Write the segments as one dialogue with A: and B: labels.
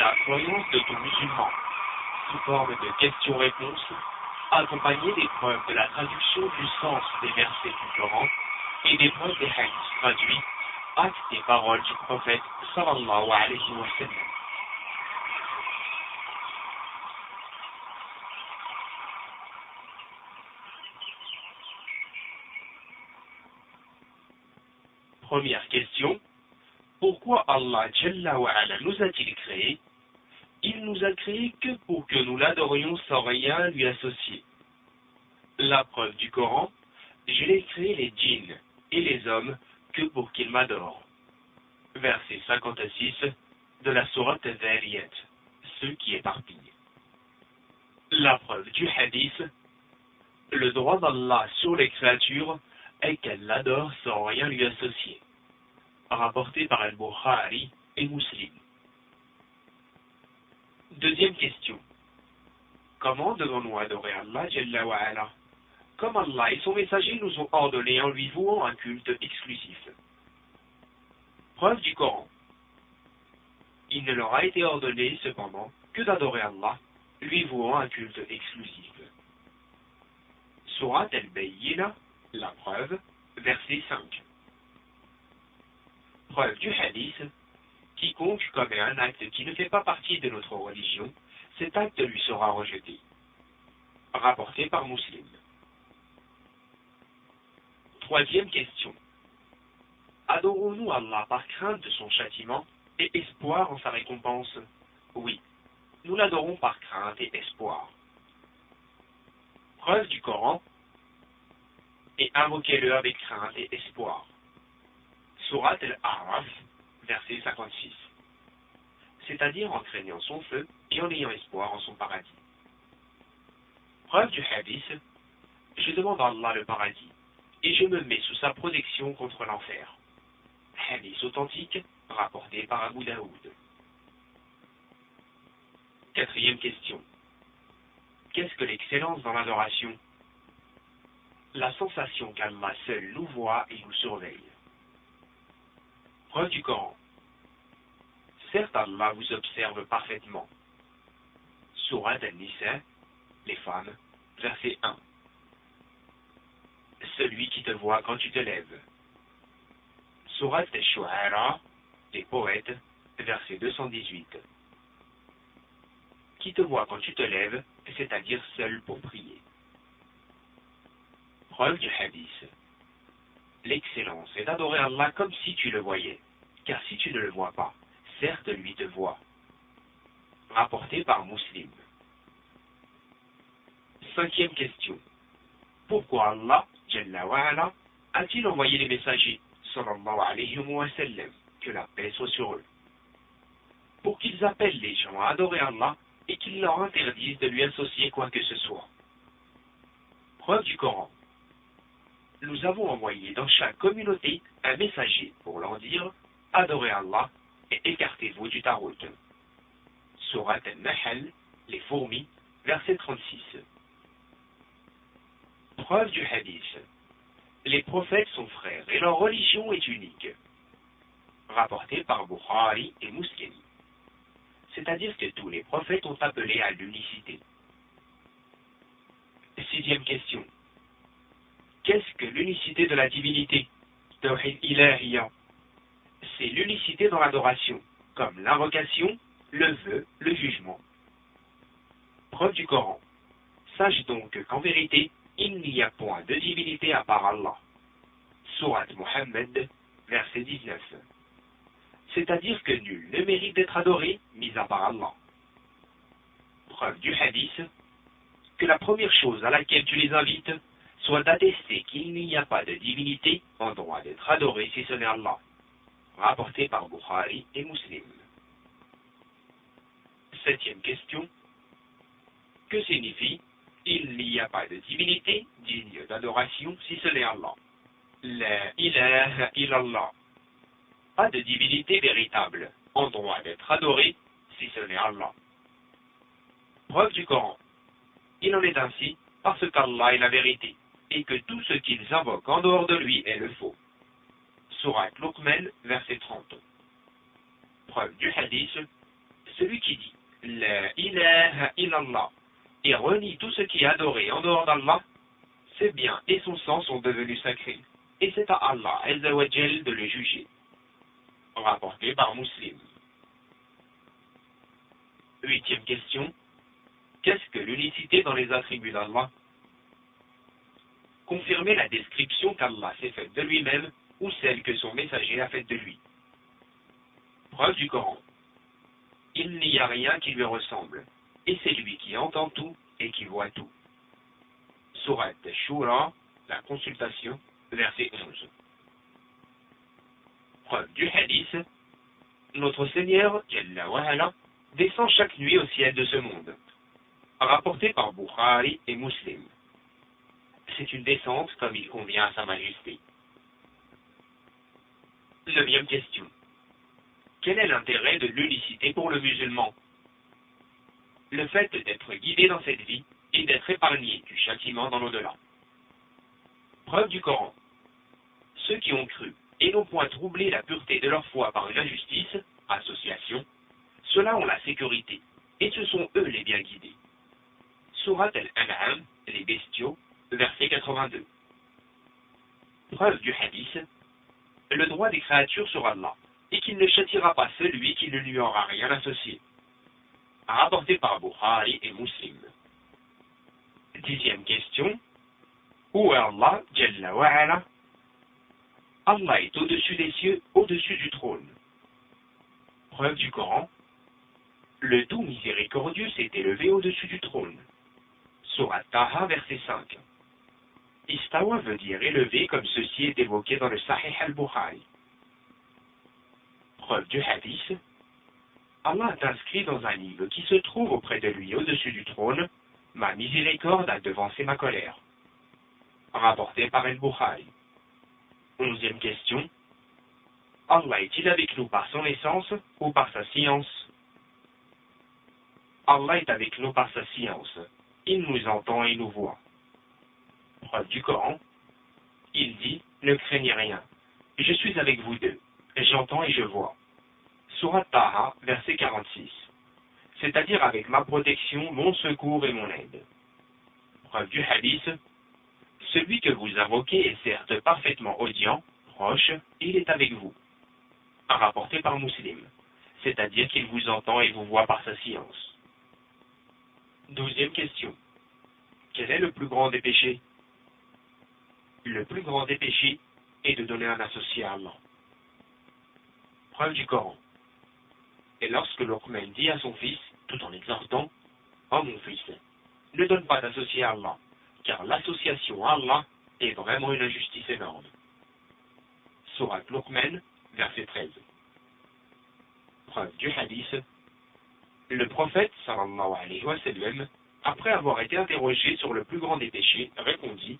A: la croyance de tout musulman, sous forme de questions-réponses, accompagnées des preuves de la traduction du sens des versets du Coran et des preuves des hadiths traduits, actes des paroles du prophète sallallahu alayhi wa sallam. Première question. Pourquoi Allah Jalla wa Ala nous a-t-il créés? Il nous a créés que pour que nous l'adorions sans rien lui associer. La preuve du Coran, je l'ai créé les djinns et les hommes que pour qu'ils m'adorent. Verset 56 de la sourate Dhariyat, ceux qui éparpillent. La preuve du hadith, le droit d'Allah sur les créatures est qu'elle l'adore sans rien lui associer. Rapporté par Al-Bukhari et Muslim. Deuxième question. Comment devons-nous adorer Allah Jalla wa Ala? Comme Allah et son messager nous ont ordonné en lui vouant un culte exclusif. Preuve du Coran. Il ne leur a été ordonné cependant que d'adorer Allah, lui vouant un culte exclusif. Sourate Al-Bayyina, la preuve, verset 5. Preuve du hadith, quiconque commet un acte qui ne fait pas partie de notre religion, cet acte lui sera rejeté. Rapporté par Muslim. Troisième question. Adorons-nous Allah par crainte de son châtiment et espoir en sa récompense? Oui, nous l'adorons par crainte et espoir. Preuve du Coran, et invoquez-le avec crainte et espoir. Sourate Al-A'raf, verset 56. C'est-à-dire en craignant son feu et en ayant espoir en son paradis. Preuve du hadith, je demande à Allah le paradis, et je me mets sous sa protection contre l'enfer. Hadith authentique, rapporté par Abu Daoud. Quatrième question. Qu'est-ce que l'excellence dans l'adoration? La sensation qu'Allah seul nous voit et nous surveille. Preuve du Coran. Certes, Allah vous observe parfaitement. Sourate An-Nisa, les femmes, verset 1. Celui qui te voit quand tu te lèves. Sourate Ash-Shu'ara, les poètes, verset 218. Qui te voit quand tu te lèves, c'est-à-dire seul pour prier. Preuve du hadith. L'excellence est d'adorer Allah comme si tu le voyais, car si tu ne le vois pas, certes lui te voit. Rapporté par Muslim. Cinquième question. Pourquoi Allah, Jalla wa Ala, a-t-il envoyé les messagers, sallallahu alayhi wa sallam, que la paix soit sur eux? Pour qu'ils appellent les gens à adorer Allah et qu'ils leur interdisent de lui associer quoi que ce soit. Preuve du Coran. Nous avons envoyé dans chaque communauté un messager pour leur dire « Adorez Allah et écartez-vous du tarout ». Sourate An-Nahl, les fourmis, verset 36. Preuve du hadith. Les prophètes sont frères et leur religion est unique. Rapporté par Bukhari et Muslim. C'est-à-dire que tous les prophètes ont appelé à l'unicité. Sixième question. Qu'est-ce que l'unicité de la divinité? Tawhid Ilahiyya. C'est l'unicité dans l'adoration, comme l'invocation, le vœu, le jugement. Preuve du Coran. Sache donc qu'en vérité, il n'y a point de divinité à part Allah. Sourate Muhammad, verset 19. C'est-à-dire que nul ne mérite d'être adoré, mis à part Allah. Preuve du hadith, que la première chose à laquelle tu les invites soit d'attester qu'il n'y a pas de divinité en droit d'être adoré si ce n'est Allah. Rapporté par Bukhari et Muslim. Septième question. Que signifie « Il n'y a pas de divinité digne d'adoration si ce n'est Allah » La ilaha illallah. Pas de divinité véritable en droit d'être adoré si ce n'est Allah. Preuve du Coran. Il en est ainsi parce qu'Allah est la vérité et que tout ce qu'ils invoquent en dehors de lui est le faux. Sourate Luqman, verset 30. Preuve du hadith. Celui qui dit La ilaha illallah et renie tout ce qui est adoré en dehors d'Allah, ses biens et son sang sont devenus sacrés. Et c'est à Allah Azza wa Jal de le juger. Rapporté par Muslim. 8e question. Qu'est-ce que l'unicité dans les attributs d'Allah? Confirmer la description qu'Allah s'est faite de lui-même ou celle que son messager a faite de lui. Preuve du Coran. Il n'y a rien qui lui ressemble, et c'est lui qui entend tout et qui voit tout. Sourate Shura, la consultation, verset 11. Preuve du hadith. Notre Seigneur, Jalla wa Ala, descend chaque nuit au ciel de ce monde. Rapporté par Bukhari et Muslim. C'est une descente comme il convient à sa majesté. 9e question. Quel est l'intérêt de l'unicité pour le musulman? Le fait d'être guidé dans cette vie et d'être épargné du châtiment dans l'au-delà. Preuve du Coran. Ceux qui ont cru et n'ont point troublé la pureté de leur foi par une injustice, association, ceux-là ont la sécurité, et ce sont eux les bien guidés. Sourate Al-An'am, les bestiaux, verset 82. Preuve du hadith. Le droit des créatures sur Allah, et qu'il ne châtiera pas celui qui ne lui aura rien associé. Rapporté par Bukhari et Muslim. 10e question. Où est Allah, Jalla wa Ala? Allah est au-dessus des cieux, au-dessus du trône. Preuve du Coran. Le doux miséricordieux s'est élevé au-dessus du trône. Sourate Taha, verset 5. Istawa veut dire élevé comme ceci est évoqué dans le Sahih al-Bukhari. Preuve du hadith. Allah a inscrit dans un livre qui se trouve auprès de lui au-dessus du trône, ma miséricorde a devancé ma colère. Rapporté par al-Bukhari. 11e question. Allah est-il avec nous par son essence ou par sa science? Allah est avec nous par sa science. Il nous entend et nous voit. Preuve du Coran. Il dit, ne craignez rien. Je suis avec vous deux. J'entends et je vois. Sourate Taha, verset 46. C'est-à-dire avec ma protection, mon secours et mon aide. Preuve du hadith. Celui que vous invoquez est certes parfaitement audient, proche, et il est avec vous. Rapporté par Muslim. C'est-à-dire qu'il vous entend et vous voit par sa science. 12e question. Quel est le plus grand des péchés? Le plus grand des péchés est de donner un associé à Allah. Preuve du Coran. Et lorsque Luqman dit à son fils, tout en exhortant, « Oh mon fils, ne donne pas d'associé à Allah, car l'association à Allah est vraiment une injustice énorme. » Sourate Luqman, verset 13. Preuve du hadith. Le prophète, sallallahu alayhi wa sallam, après avoir été interrogé sur le plus grand des péchés, répondit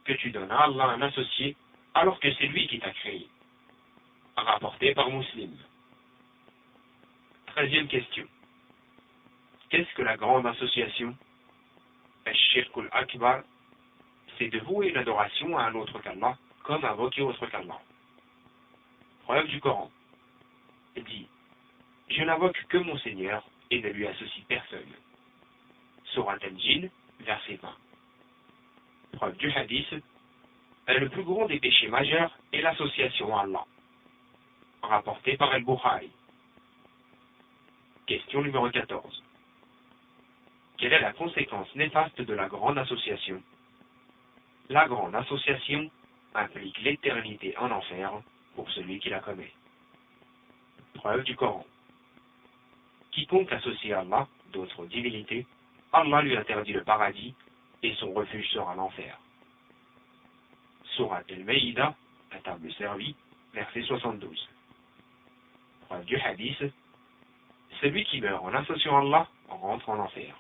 A: que tu donnes à Allah un associé alors que c'est lui qui t'a créé. Rapporté par Muslim. 13e question. Qu'est-ce que la grande association? Al-Shirkul Akbar, c'est de vouer une adoration à un autre qu'Allah, comme invoquer autre qu'Allah. Preuve du Coran. Dit, je n'invoque que mon Seigneur et ne lui associe personne. Sourate Al-Jinn, verset 20. Preuve du hadith. Le plus grand des péchés majeurs est l'association à Allah. Rapporté par Al-Bukhari. Question numéro 14. Quelle est la conséquence néfaste de la grande association? La grande association implique l'éternité en enfer pour celui qui la commet. Preuve du Coran. Quiconque associe à Allah d'autres divinités, Allah lui interdit le paradis et son refuge sera l'enfer. Sourate Al-Maïda, la table servie, verset 72. Preuve du hadith. Celui qui meurt en associant Allah rentre en enfer.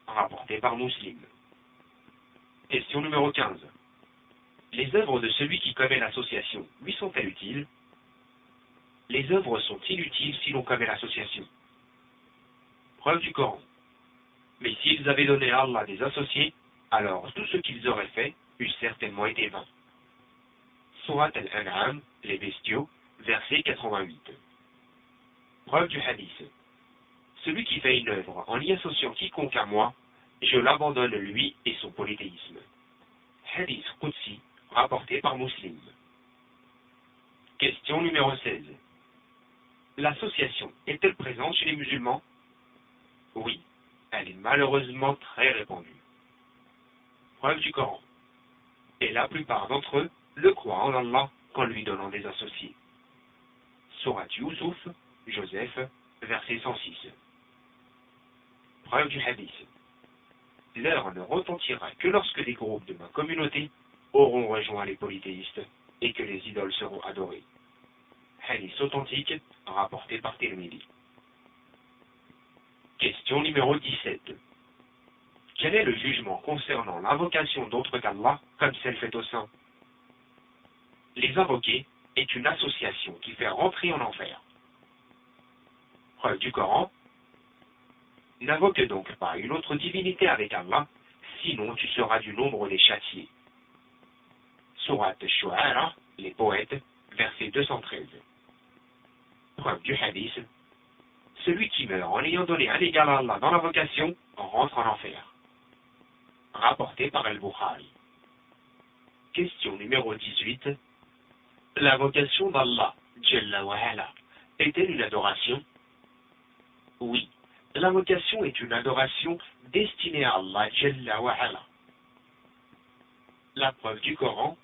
A: Rapporté par Muslim. Question numéro 15. Les œuvres de celui qui commet l'association lui sont-elles utiles? Les œuvres sont inutiles si l'on commet l'association. Preuve du Coran. Mais s'ils avaient donné à Allah des associés, alors tout ce qu'ils auraient fait eût certainement été vain. Sourate Al-An'am, les bestiaux, verset 88. Preuve du hadith. celui qui fait une œuvre en y associant quiconque à moi, je l'abandonne lui et son polythéisme. Hadith Qudsi, rapporté par Muslim. Question numéro 16. L'association est-elle présente chez les musulmans? Oui, elle est malheureusement très répandue. Preuve du Coran. Et la plupart d'entre eux le croient en Allah qu'en lui donnant des associés. Sourate Youssouf, Joseph, verset 106. Preuve du hadith. L'heure ne retentira que lorsque des groupes de ma communauté auront rejoint les polythéistes et que les idoles seront adorées. Hadith authentique rapporté par Tirmidhi. Question numéro 17. Quel est le jugement concernant l'invocation d'autres qu'Allah comme celle faite au saint? Les invoquer est une association qui fait rentrer en enfer. Preuve du Coran. N'invoque donc pas une autre divinité avec Allah, sinon tu seras du nombre des châtiés. Sourate Shu'ara, les poètes, verset 213. Preuve du hadith. Celui qui meurt en ayant donné un égal à Allah dans l'invocation rentre en enfer. Rapporté par Al-Bukhari. Question numéro 18. L'invocation d'Allah, Jalla wa Ala, est-elle une adoration? Oui, l'invocation est une adoration destinée à Allah, Jalla wa Ala. La preuve du Coran.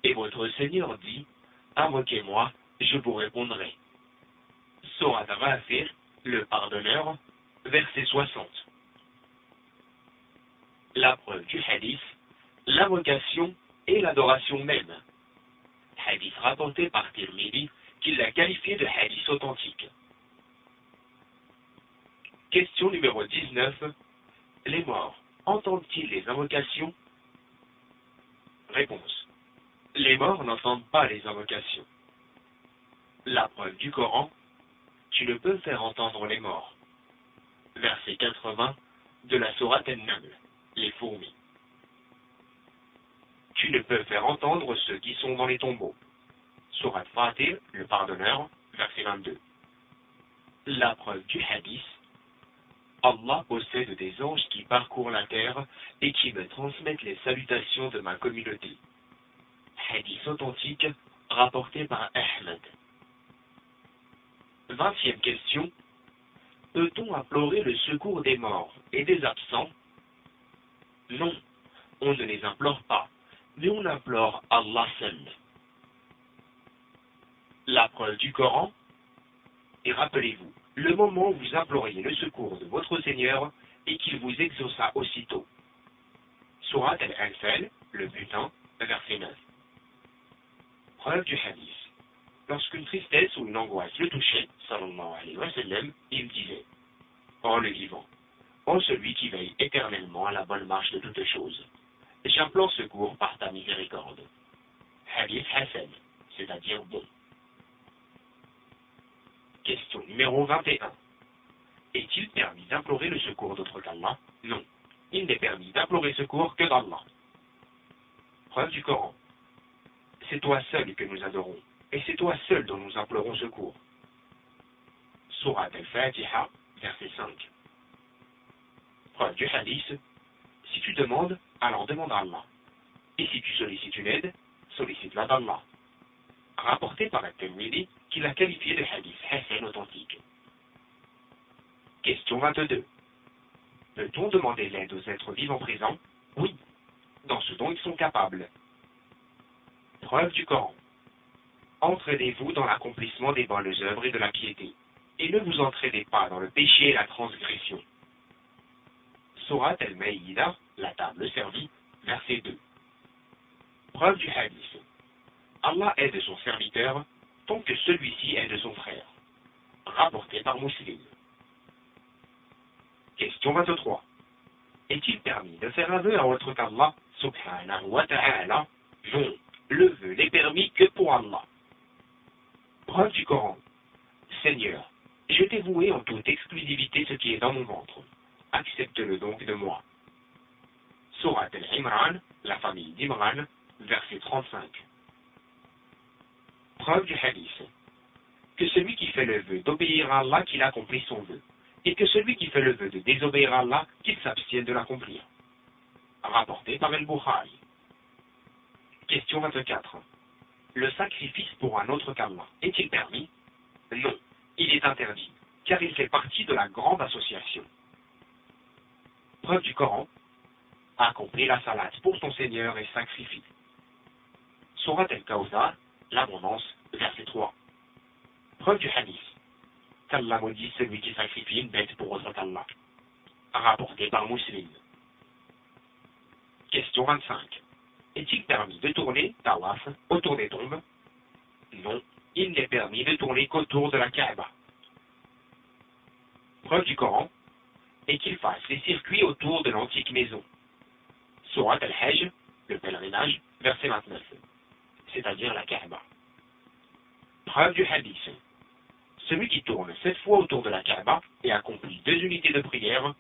A: Et votre Seigneur dit, invoquez-moi, je vous répondrai. Sourate Ghafir, le pardonneur, verset 60. La preuve du hadith, l'invocation et l'adoration même. Hadith rapporté par Tirmidhi, qui l'a qualifié de hadith authentique. Question numéro 19. Les morts entendent-ils les invocations? Réponse. Les morts n'entendent pas les invocations. La preuve du Coran. Tu ne peux faire entendre les morts. Verset 80 de la Sourate An-Naml, les fourmis. Tu ne peux faire entendre ceux qui sont dans les tombeaux. Sourate Fatir, le pardonneur, verset 22. La preuve du hadith. Allah possède des anges qui parcourent la terre et qui me transmettent les salutations de ma communauté. Hadith authentique rapporté par Ahmed. 20e question. Peut-on implorer le secours des morts et des absents? Non, on ne les implore pas, mais on implore Allah seul. La preuve du Coran. Et rappelez-vous, le moment où vous imploriez le secours de votre Seigneur et qu'il vous exauça aussitôt. Sourate Al-Anfal, le butin, verset 9. Preuve du hadith. Lorsqu'une tristesse ou une angoisse le touchait, sallallahu alayhi wa sallam, il disait: ô le vivant, ô celui qui veille éternellement à la bonne marche de toutes choses, j'implore secours par ta miséricorde. Hadith Hassan, c'est-à-dire bon. Question numéro 21. Est-il permis d'implorer le secours d'autre qu'Allah? Non. Il n'est permis d'implorer secours que d'Allah. Preuve du Coran. C'est toi seul que nous adorons, et c'est toi seul dont nous implorons secours. Sourate Al-Fatiha, verset 5. Preuve du hadith. Si tu demandes, alors demande à Allah. Et si tu sollicites une aide, sollicite-la d'Allah. Rapporté par At-Tirmidhi, qui l'a qualifié de hadith Hassan authentique. Question 22. Peut-on demander l'aide aux êtres vivants présents? Oui, dans ce dont ils sont capables. Preuve du Coran. Entraînez-vous dans l'accomplissement des bonnes œuvres et de la piété, et ne vous entraînez pas dans le péché et la transgression. Sourate Al-Maïda, la table servie, verset 2. Preuve du hadith. Allah aide son serviteur tant que celui-ci aide son frère. Rapporté par Muslim. Question 23. Est-il permis de faire un vœu à autre qu'Allah, subhanahu wa ta'ala? Non, le vœu n'est permis que pour Allah. Preuve du Coran. Seigneur, je t'ai voué en toute exclusivité ce qui est dans mon ventre. Accepte-le donc de moi. Sourate Al-Imran, la famille d'Imran, verset 35. Preuve du hadith. Que celui qui fait le vœu d'obéir à Allah qu'il accomplit son vœu, et que celui qui fait le vœu de désobéir à Allah, qu'il s'abstienne de l'accomplir. Rapporté par El-Bukhari. Question 24. Le sacrifice pour un autre qu'Allah est-il permis? Non, il est interdit, car il fait partie de la grande association. Preuve du Coran. Accomplis la salate pour ton Seigneur et sacrifie. Surat Al-Kawthar, l'abondance, verset 3. Preuve du hadith. Qu'Allah maudit celui qui sacrifie une bête pour autre qu'Allah. Rapporté par Muslim. Question 25. Est-il permis de tourner, tawaf, autour des tombes? Non, il n'est permis de tourner qu'autour de la Kaaba. Preuve du Coran. Et qu'il fasse les circuits autour de l'antique maison. Surat Al-Hajj, le pèlerinage, verset 29. C'est-à-dire la Kaaba. Preuve du hadith. Celui qui tourne 7 fois autour de la Kaaba et accomplit 2 unités de prière,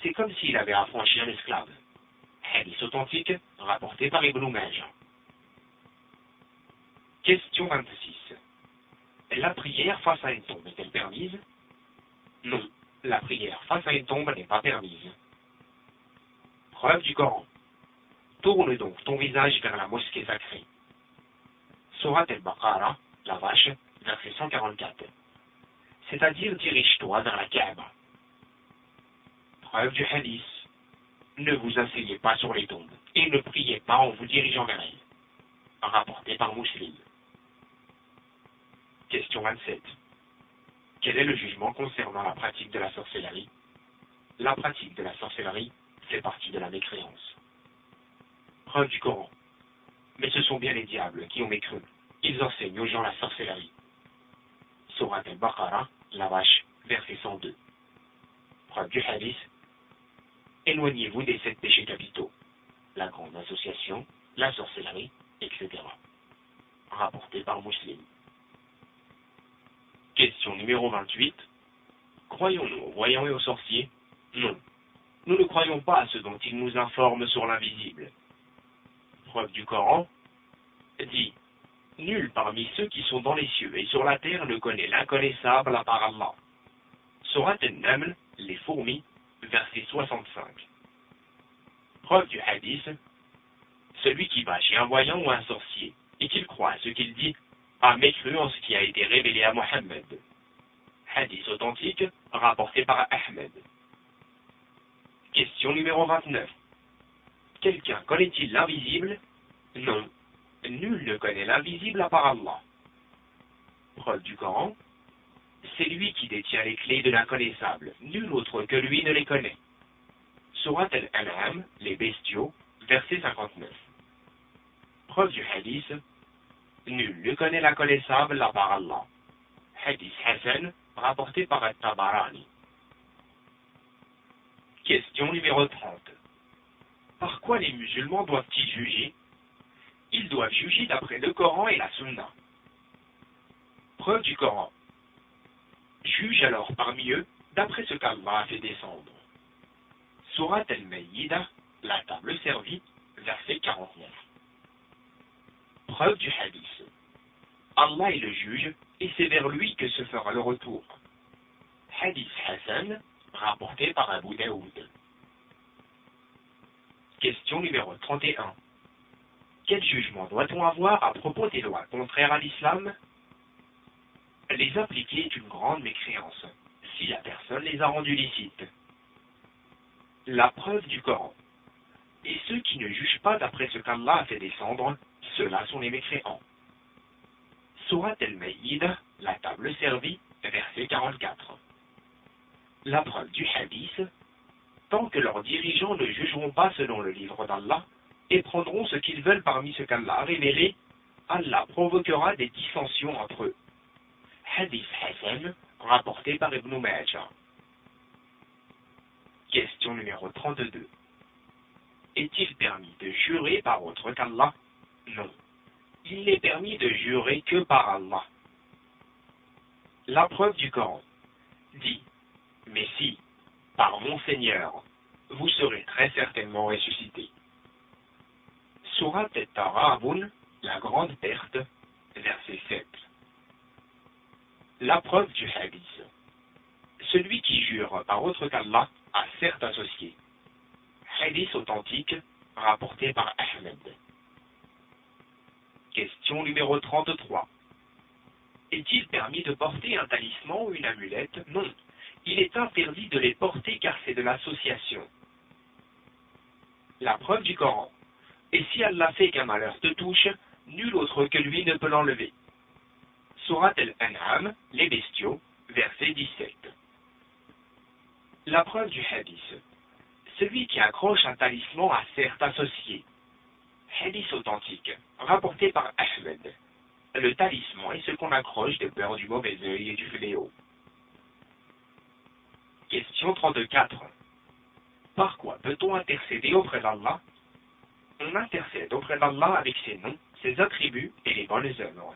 A: c'est comme s'il avait affranchi un esclave. Hadith authentique, rapporté par Ibn Majah. Question 26. La prière face à une tombe est-elle permise? Non, la prière face à une tombe n'est pas permise. Preuve du Coran. Tourne donc ton visage vers la mosquée sacrée. Surat Al-Baqarah, la vache, verset 144. C'est-à-dire dirige-toi vers la Kaaba. Preuve du hadith. Ne vous asseyez pas sur les tombes et ne priez pas en vous dirigeant vers elles. Rapporté par Muslim. Question 27. Quel est le jugement concernant la pratique de la sorcellerie? La pratique de la sorcellerie fait partie de la mécréance. Preuve du Coran. Mais ce sont bien les diables qui ont mécru. Ils enseignent aux gens la sorcellerie. Surat Al-Baqarah, la vache, verset 102. Preuve du hadith. Éloignez-vous des 7 péchés capitaux. La grande association, la sorcellerie, etc. Rapporté par Muslim. Question numéro 28. Croyons-nous aux voyants et aux sorciers? Non. Nous ne croyons pas à ce dont ils nous informent sur l'invisible. Preuve du Coran. Dit. Nul parmi ceux qui sont dans les cieux et sur la terre ne connaît l'inconnaissable à part Allah. Surat An-Naml, les fourmis, verset 65. Preuve du hadith. Celui qui va chez un voyant ou un sorcier et qu'il croit à ce qu'il dit a mécru en ce qui a été révélé à Mohammed. Hadith authentique rapporté par Ahmed. Question numéro 29. Quelqu'un connaît-il l'invisible? Non. Nul ne connaît l'invisible à part Allah. Preuve du Coran. C'est lui qui détient les clés de l'inconnaissable. Nul autre que lui ne les connaît. Surat Al-An'am, les bestiaux, verset 59. Preuve du hadith. Nul ne connaît l'inconnaissable à part Allah. Hadith Hassan, rapporté par At-Tabarani. Question numéro 30. Par quoi les musulmans doivent-ils juger? Ils doivent juger d'après le Coran et la Sunna. Preuve du Coran. Juge alors parmi eux d'après ce qu'Allah a fait descendre. Surat Al-Maïda, la table servie, verset 49. Preuve du hadith. Allah est le juge et c'est vers lui que se fera le retour. Hadith Hassan, rapporté par Abu Daoud. Question numéro 31. Quel jugement doit-on avoir à propos des lois contraires à l'islam? Les appliquer est une grande mécréance, si la personne les a rendues licites. La preuve du Coran. Et ceux qui ne jugent pas d'après ce qu'Allah a fait descendre, ceux-là sont les mécréants. Surat Al-Maïda, la table servie, verset 44. La preuve du hadith. Tant que leurs dirigeants ne jugeront pas selon le livre d'Allah, et prendront ce qu'ils veulent parmi ce qu'Allah a révélé, Allah provoquera des dissensions entre eux. Hadith Hassan, rapporté par Ibn Majah. Question numéro 32. Est-il permis de jurer par autre qu'Allah? Non. Il n'est permis de jurer que par Allah. La preuve du Coran dit, mais si, par mon Seigneur, vous serez très certainement ressuscités. Surat At-Taghabun, la grande perte, verset 7. La preuve du hadith. celui qui jure par autre qu'Allah a certes associé. Hadith authentique rapporté par Ahmed. Question numéro 33. Est-il permis de porter un talisman ou une amulette? Non. Il est interdit de les porter car c'est de l'association. La preuve du Coran. Et si Allah fait qu'un malheur te touche, nul autre que lui ne peut l'enlever. Surat Al-An'am, les bestiaux, verset 17. La preuve du hadith. Celui qui accroche un talisman a certes associé. Hadith authentique, rapporté par Ahmed. Le talisman est ce qu'on accroche de peur du mauvais œil et du fléau. Question 34. Par quoi peut-on intercéder auprès d'Allah? On intercède auprès d'Allah avec ses noms, ses attributs et les bonnes œuvres.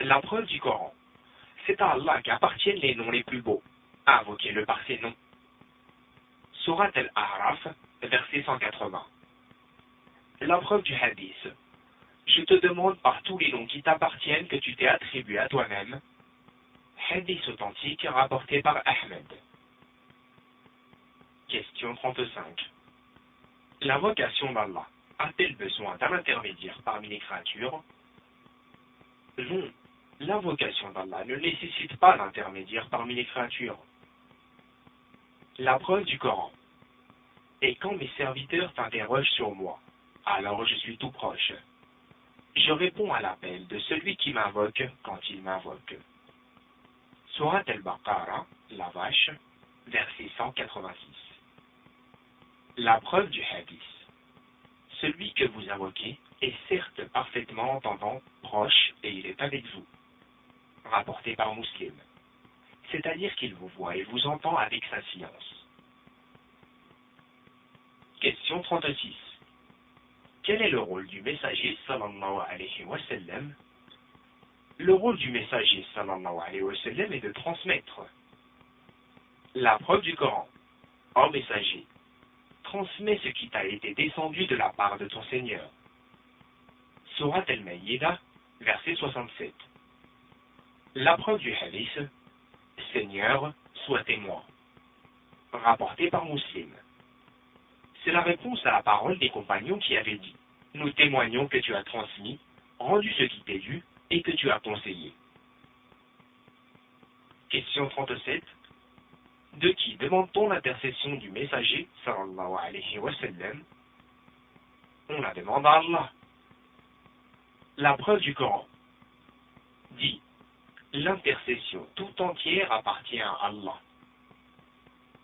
A: La preuve du Coran. C'est à Allah qu'appartiennent les noms les plus beaux. Invoquez-le par ses noms. Surat Al-A'raf, verset 180. La preuve du hadith. Je te demande par tous les noms qui t'appartiennent que tu t'es attribué à toi-même. Hadith authentique rapporté par Ahmed. Question 35. L'invocation d'Allah a-t-elle besoin d'un intermédiaire parmi les créatures? Non, l'invocation d'Allah ne nécessite pas d'intermédiaire parmi les créatures. La preuve du Coran. Et quand mes serviteurs t'interrogent sur moi, alors je suis tout proche. Je réponds à l'appel de celui qui m'invoque quand il m'invoque. Surat Al-Baqarah, la vache, verset 186. La preuve du hadith. Celui que vous invoquez est certes parfaitement entendant, proche, et il est avec vous. Rapporté par Muslim. C'est-à-dire qu'il vous voit et vous entend avec sa science. Question 36. Quel est le rôle du messager sallallahu alayhi wa sallam? Le rôle du messager sallallahu alayhi wa sallam est de transmettre. La preuve du Coran. Ô messager, transmets ce qui t'a été descendu de la part de ton Seigneur. Surat Al-Maïda, verset 67. La preuve du hadith. Seigneur, sois témoin. Rapporté par Muslim. C'est la réponse à la parole des compagnons qui avaient dit: nous témoignons que tu as transmis, rendu ce qui t'est dû et que tu as conseillé. Question 37. De qui demande-t-on l'intercession du messager sallallahu alayhi wa sallam? On la demande à Allah. La preuve du Coran dit: l'intercession tout entière appartient à Allah.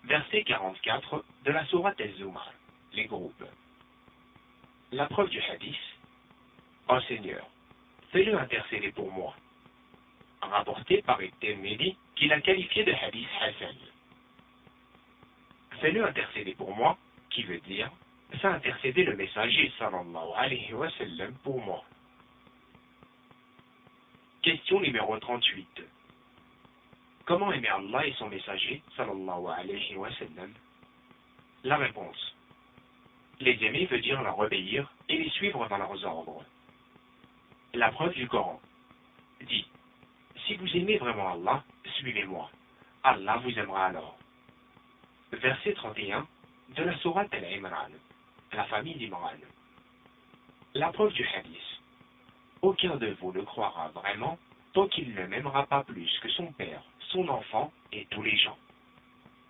A: Verset 44 de la sourate Az-Zumar, les groupes. La preuve du hadith. Ô Seigneur, fais-le intercéder pour moi. Rapporté par At-Tirmidhi, qui l'a qualifié de hadith Hassan. Fais-le intercéder pour moi, qui veut dire, fais intercéder le messager sallallahu alayhi wa sallam pour moi. Question numéro 38. Comment aimer Allah et son messager sallallahu alayhi wa sallam? La réponse. Les aimer veut dire leur obéir et les suivre dans leurs ordres. La preuve du Coran dit: si vous aimez vraiment Allah, suivez-moi. Allah vous aimera alors. Verset 31 de la sourate Al-Imran, la famille d'Imran. La preuve du hadith. Aucun de vous ne croira vraiment tant qu'il ne m'aimera pas plus que son père, son enfant et tous les gens.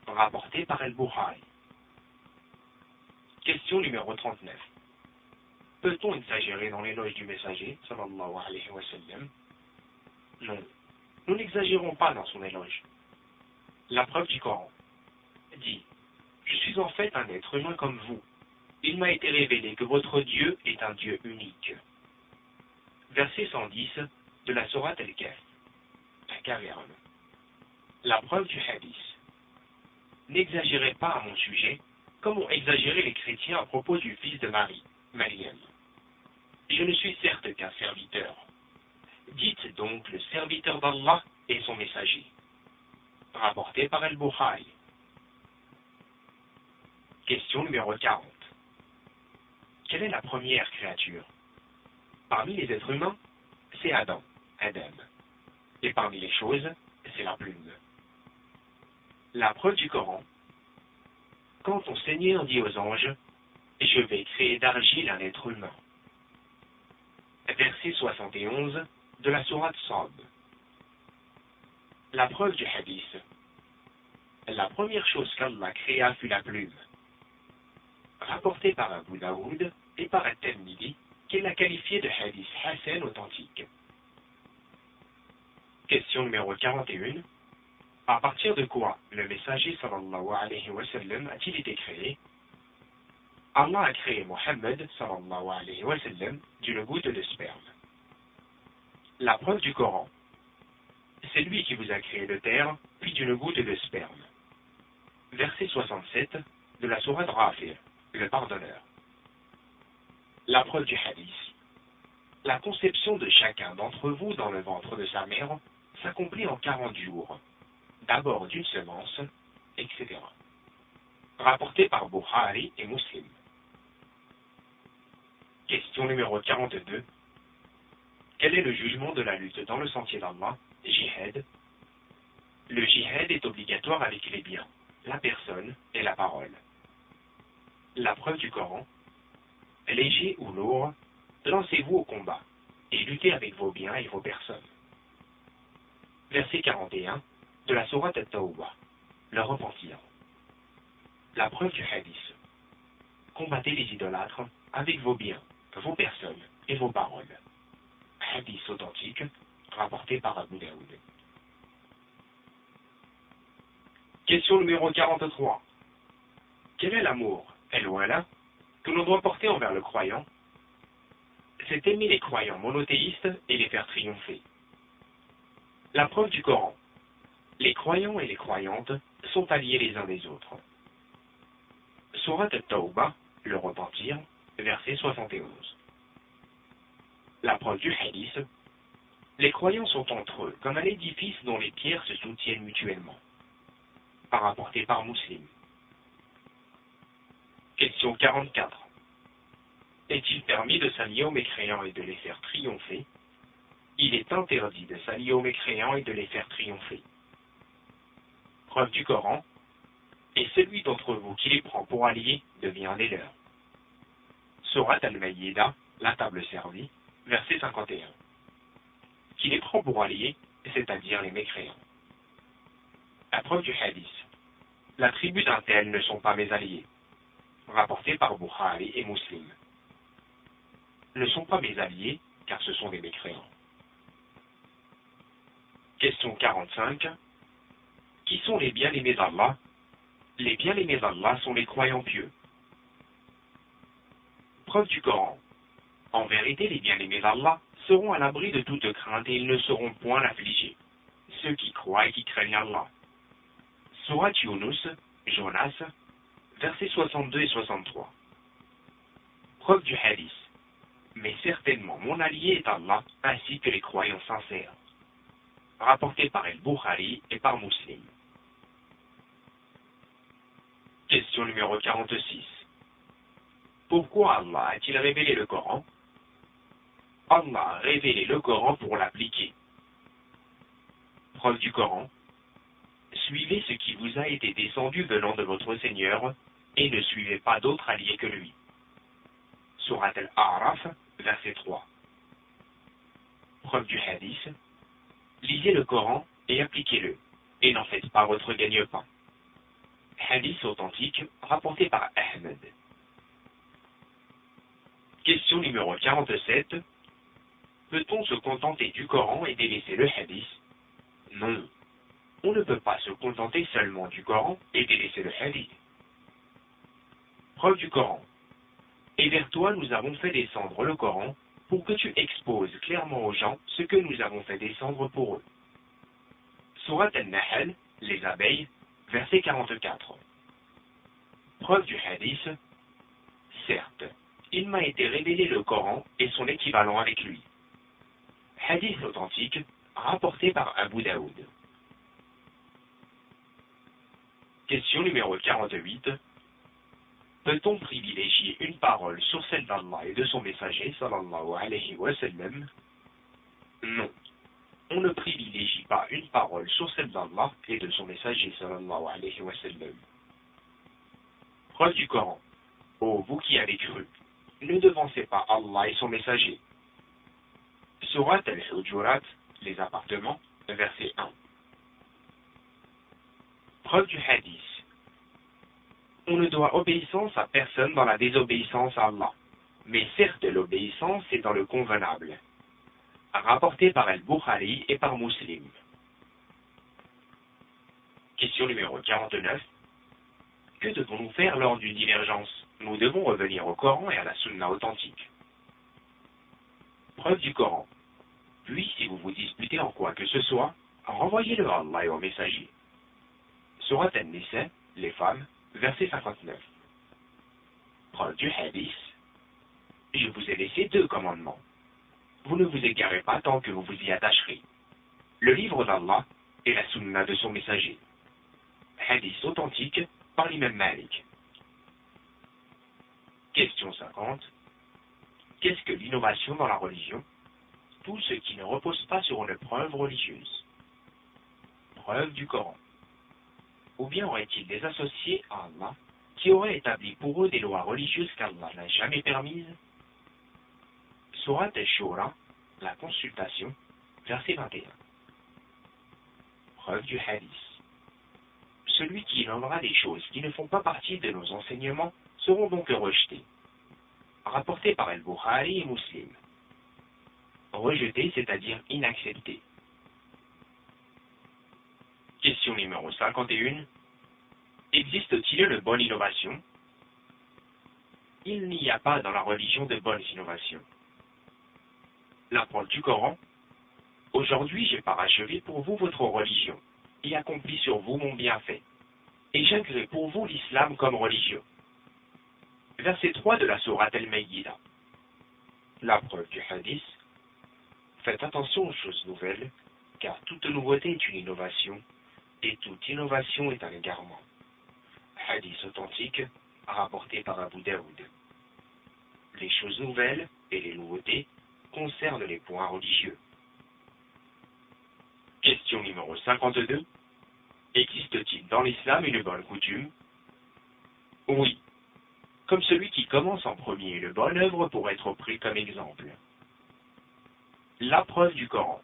A: Rapporté par Al-Bukhari. Question numéro 39. Peut-on exagérer dans l'éloge du messager sallallahu alayhi wa sallam? Non, nous n'exagérons pas dans son éloge. La preuve du Coran dit: je suis en fait un être humain comme vous. Il m'a été révélé que votre Dieu est un Dieu unique. Verset 110 de la sourate Al-Kahf, la caverne. La preuve du hadith. N'exagérez pas à mon sujet, comme ont exagéré les chrétiens à propos du fils de Marie, Maryam. Je ne suis certes qu'un serviteur. Dites donc le serviteur d'Allah et son messager. Rapporté par Al-Bukhari. Question numéro 40. Quelle est la première créature? Parmi les êtres humains, c'est Adam. Et parmi les choses, c'est la plume. La preuve du Coran. Quand ton Seigneur dit aux anges, je vais créer d'argile un être humain. Verset 71 de la sourate Sad. La preuve du hadith. La première chose qu'Allah créa fut la plume. Rapporté par Abu Daoud et par At-Tirmidhi, qu'il l'a qualifié de hadith Hassan authentique. Question numéro 41. À partir de quoi le messager sallallahu alayhi wa sallam a-t-il été créé? Allah a créé Mohammed sallallahu alayhi wa sallam d'une goutte de sperme. La preuve du Coran. C'est lui qui vous a créé de terre, puis d'une goutte de sperme. Verset 67 de la sourate Rafir, le pardonneur. La preuve du hadith. La conception de chacun d'entre vous dans le ventre de sa mère s'accomplit en 40 jours, d'abord d'une semence, etc. Rapporté par Bukhari et Muslim. Question numéro 42. Quel est le jugement de la lutte dans le sentier d'Allah, jihad? Le jihad est obligatoire avec les biens, la personne et la parole. La preuve du Coran. Léger ou lourd, lancez-vous au combat et luttez avec vos biens et vos personnes. Verset 41 de la sourate At-Tawbah, le repentir. La preuve du hadith. Combattez les idolâtres avec vos biens, vos personnes et vos paroles. Hadith authentique, rapporté par Abu Daoud. Question numéro 43. Quel est l'amour, El-Wala, que l'on doit porter envers le croyant? C'est aimer les croyants monothéistes et les faire triompher. La preuve du Coran. Les croyants et les croyantes sont alliés les uns des autres. Sourate At-Tawbah, le repentir, verset 71. La preuve du hadith. Les croyants sont entre eux comme un édifice dont les pierres se soutiennent mutuellement. Rapporté par Muslim. Question 44. Est-il permis de s'allier aux mécréants et de les faire triompher? Il est interdit de s'allier aux mécréants et de les faire triompher. Preuve du Coran. Et celui d'entre vous qui les prend pour alliés devient des leurs. Sourate Al-Maïda, la table servie, verset 51. Qui les prend pour alliés, c'est-à-dire les mécréants. La preuve du hadith. La tribu d'un tel ne sont pas mes alliés. Rapporté par Bukhari et Muslim. Ne sont pas mes alliés, car ce sont des mécréants. Question 45. Qui sont les bien-aimés d'Allah? Les bien-aimés d'Allah sont les croyants pieux. Preuve du Coran. En vérité, les bien-aimés d'Allah seront à l'abri de toute crainte et ils ne seront point affligés. Ceux qui croient et qui craignent Allah. Sourate Yunus, Jonas, versets 62 et 63. Preuve du hadith. Mais certainement mon allié est Allah, ainsi que les croyants sincères. Rapporté par El-Bukhari et par Muslim. Question numéro 46. Pourquoi Allah a-t-il révélé le Coran? Allah a révélé le Coran pour l'appliquer. Preuve du Coran. Suivez ce qui vous a été descendu venant de votre Seigneur et ne suivez pas d'autre allié que lui. Sourate Al-A'raf, verset 3. Preuve du hadith. Lisez le Coran et appliquez-le, et n'en faites pas votre gagne-pain. Hadith authentique rapporté par Ahmed. Question numéro 47. Peut-on se contenter du Coran et délaisser le hadith? Non. On ne peut pas se contenter seulement du Coran et délaisser le hadith. Preuve du Coran. Et vers toi nous avons fait descendre le Coran pour que tu exposes clairement aux gens ce que nous avons fait descendre pour eux. Sourate An-Nahl, les abeilles, verset 44. Preuve du hadith. Certes, il m'a été révélé le Coran et son équivalent avec lui. Hadith authentique, rapporté par Abu Daoud. Question numéro 48. Peut-on privilégier une parole sur celle d'Allah et de son messager, sallallahu alayhi wa sallam? Non. on ne privilégie pas une parole sur celle d'Allah et de son messager sallallahu alayhi wa sallam. Preuve du Coran. Ô vous qui avez cru, ne devancez pas Allah et son messager. Surat al-Hujurat, les appartements, verset 1. Preuve du hadith. On ne doit obéissance à personne dans la désobéissance à Allah, mais certes l'obéissance est dans le convenable. Rapporté par Al-Bukhari et par Muslim. Question numéro 49. Que devons-nous faire lors d'une divergence? Nous devons revenir au Coran et à la Sunna authentique. Preuve du Coran. Puis, si vous vous disputez en quoi que ce soit, renvoyez-le à Allah et au messager. Surat An-Nisa, les femmes, verset 59. Preuve du hadith. Je vous ai laissé 2 commandements. Vous ne vous égarez pas tant que vous vous y attacherez. Le livre d'Allah et la sunna de son messager. Hadith authentique par l'imam Malik. Question 50. Qu'est-ce que l'innovation dans la religion? Tout ce qui ne repose pas sur une preuve religieuse. Preuve du Coran. Ou bien aurait-il des associés à Allah qui auraient établi pour eux des lois religieuses qu'Allah n'a jamais permises? Surat al-Shura, la consultation, verset 21. Preuve du hadith. Celui qui innovera des choses qui ne font pas partie de nos enseignements seront donc rejetés. Rapporté par Al-Bukhari et Muslim. Rejeté, c'est-à-dire inaccepté. Question numéro 51. Existe-t-il une bonne innovation? Il n'y a pas dans la religion de bonnes innovations. La preuve du Coran. Aujourd'hui j'ai parachevé pour vous votre religion, et accompli sur vous mon bienfait, et j'agrée pour vous l'islam comme religion. Verset 3 de la sourate Al-Maïda. La preuve du hadith. Faites attention aux choses nouvelles, car toute nouveauté est une innovation, et toute innovation est un égarement. Hadith authentique, rapporté par Abu Daoud. Les choses nouvelles et les nouveautés concernent les points religieux. Question numéro 52. Existe-t-il dans l'islam une bonne coutume? Oui. Comme celui qui commence en premier une bonne œuvre pour être pris comme exemple. La preuve du Coran.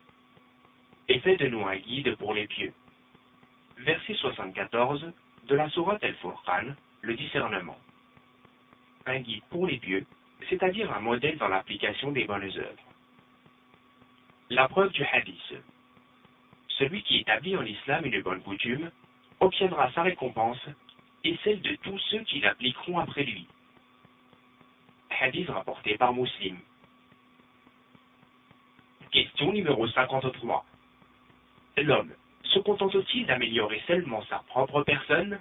A: Et fait de nous un guide pour les pieux. Verset 74 de la sourate Al-Furqan, le discernement. Un guide pour les pieux, c'est-à-dire un modèle dans l'application des bonnes œuvres. La preuve du hadith. Celui qui établit en islam une bonne coutume obtiendra sa récompense et celle de tous ceux qui l'appliqueront après lui. Hadith rapporté par Muslim. Question numéro 53. L'homme se contente-t-il d'améliorer seulement sa propre personne?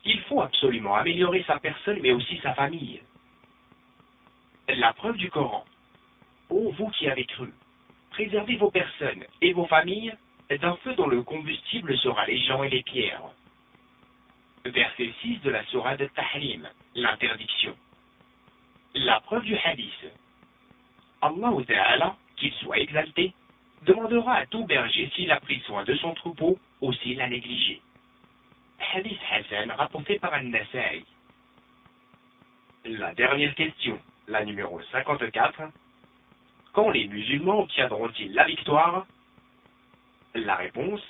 A: Il faut absolument améliorer sa personne mais aussi sa famille. La preuve du Coran. Ô vous qui avez cru, préservez vos personnes et vos familles d'un feu dont le combustible sera les gens et les pierres. Verset 6 de la sourate Tahrim, l'interdiction. La preuve du hadith. Allah Ta'ala, qu'il soit exalté, demandera à tout berger s'il a pris soin de son troupeau ou s'il l'a négligé. Hadith Hassan rapporté par An-Nasa'i. La dernière question, la numéro 54. Quand les musulmans obtiendront-ils la victoire? La réponse.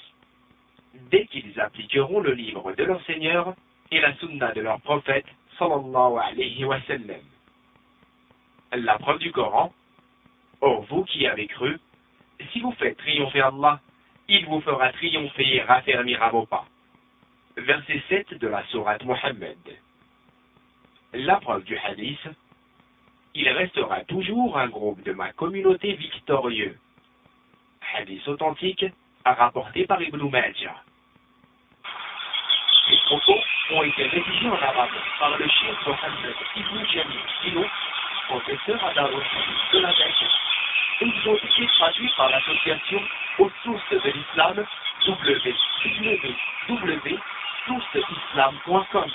A: Dès qu'ils appliqueront le livre de leur Seigneur et la sunna de leur prophète, sallallahu alayhi wa sallam. La preuve du Coran. Ô vous qui avez cru, si vous faites triompher Allah, il vous fera triompher et raffermira vos pas. Verset 7 de la sourate Mohammed. La preuve du hadith. Il restera toujours un groupe de ma communauté victorieux. Hadith authentique, rapporté par Ibn Majah. Les propos ont été rédigés en arabe par le cheikh Mohammed Ibn Jamil Kino, professeur à Darul Hadith de la Mecque. Ils ont été traduits par l'association aux sources de l'islam www.sourcesislam.com.